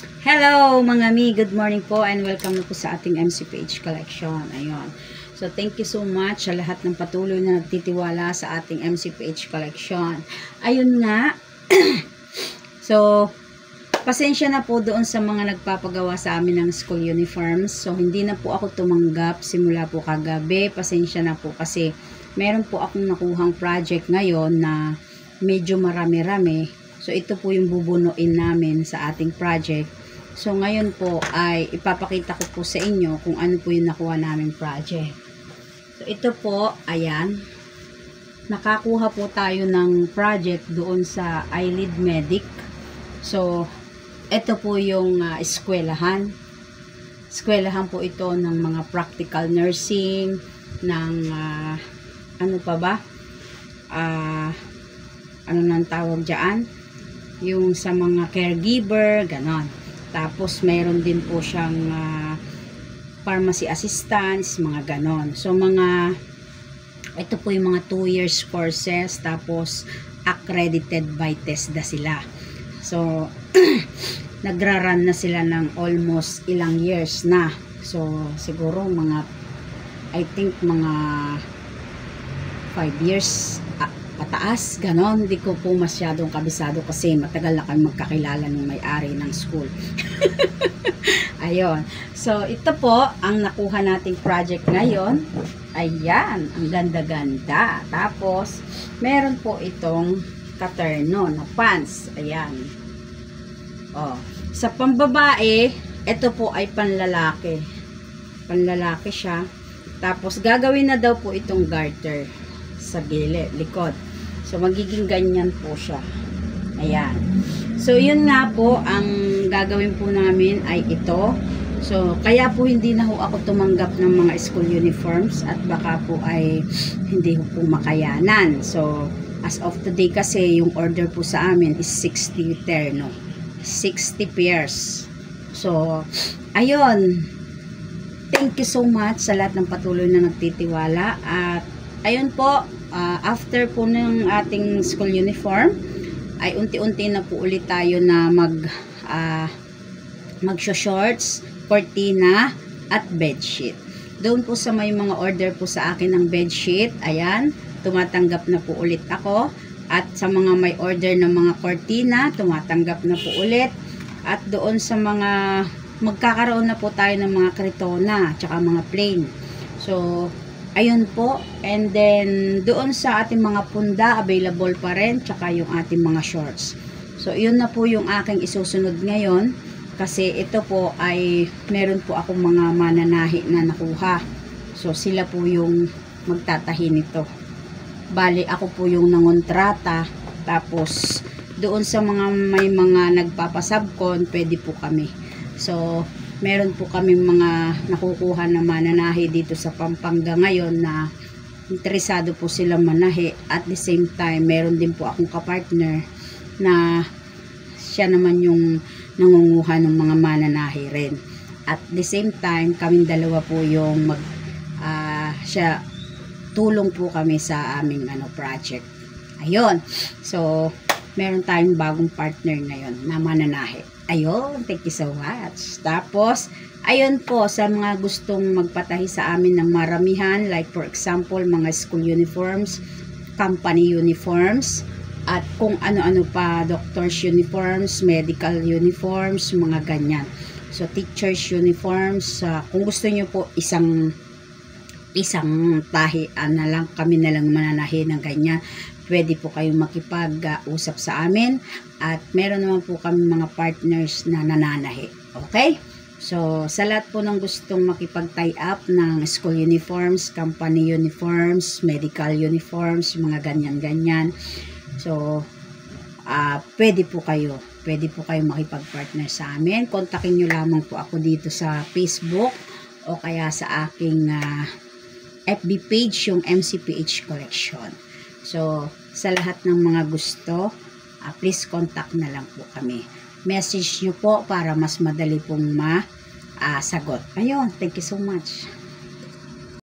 Hello mga mi, good morning po and welcome na po sa ating MCPH collection. Ayun. So thank you so much sa lahat ng patuloy na nagtitiwala sa ating MCPH collection. Ayun nga. So pasensya na po doon sa mga nagpapagawa sa amin ng school uniforms. So hindi na po ako tumanggap simula po kagabi. Pasensya na po kasi meron po akong nakuhang project ngayon na medyo marami-rami. So ito po yung bubunuin namin sa ating project. So ngayon po ay ipapakita ko po sa inyo kung ano po yung nakuha namin project. So ito po, ayan. Nakakuha po tayo ng project doon sa Eyelid Medic. So ito po yung eskwelahan. Eskwelahan po ito ng mga practical nursing, ng ano pa ba? Ano nang tawag dyan? Yung sa mga caregiver, ganon. Tapos mayroon din po siyang pharmacy assistants, mga ganon. So ito po yung mga 2 years courses, tapos accredited by TESDA sila. So nagra-run na sila ng almost ilang years na. So siguro mga I think mga 5 years pataas, ganon. Hindi ko po masyadong kabisado kasi matagal na kami magkakilala ng may-ari ng school. Ayun. So, ito po ang nakuha nating project ngayon. Ayan, ang ganda-ganda. Tapos, meron po itong katerno na pants. Ayan. Oh. Sa pambabae, ito po ay panlalaki. Panlalaki siya. Tapos, gagawin na daw po itong garter sa gilid, likod. So, magiging ganyan po siya. Ayan. So, yun nga po, ang gagawin po namin ay ito. So, kaya po hindi na ho ako tumanggap ng mga school uniforms at baka po ay hindi po makayanan. So, as of today kasi, yung order po sa amin is 60 terno. 60 pairs. So, ayun. Thank you so much sa lahat ng patuloy na nagtitiwala. At, ayun po, after po ng ating school uniform ay unti-unti na po ulit tayo na mag-shorts, cortina at bedsheet. Doon po sa may mga order po sa akin ng bedsheet, ayan, tumatanggap na po ulit ako. At sa mga may order ng mga cortina, tumatanggap na po ulit. At doon sa mga magkakaroon na po tayo ng mga kritona tsaka mga plain. So ayun po, and then doon sa ating mga punda available pa rin, tsaka yung ating mga shorts. So yun na po yung aking isusunod ngayon, kasi ito po ay meron po akong mga mananahi na nakuha. So sila po yung magtatahi nito. Bali ako po yung nangontrata, tapos doon sa mga may mga nagpapasabkon, pwede po kami. So meron po kami mga nakukuha na mananahi dito sa Pampanga ngayon na interesado po silang manahi. At the same time, meron din po akong kapartner na siya naman yung nangunguha ng mga mananahi rin. At the same time, kaming dalawa po yung siya, tulong po kami sa aming project. Ayun. So, meron tayong bagong partner ngayon na mananahi. Ayun, thank you so much. Tapos, ayun po, sa mga gustong magpatahi sa amin ng maramihan, like for example, mga school uniforms, company uniforms, at kung ano-ano pa, doctor's uniforms, medical uniforms, mga ganyan. So, teacher's uniforms, kung gusto nyo po isang tahi na lang, kami na lang mananahi ng ganyan, pwede po kayong makipag-usap sa amin. At meron naman po kami mga partners na nananahi. Okay? So, sa lahat po ng gustong makipag-tie up ng school uniforms, company uniforms, medical uniforms, mga ganyan-ganyan. So, pwede po kayo makipag-partner sa amin. Kontakin nyo lamang po ako dito sa Facebook o kaya sa aking FB page, yung MCPH Collection. So, sa lahat ng mga gusto, please contact na lang po kami. Message nyo po para mas madali pong masagot. Ayun, thank you so much.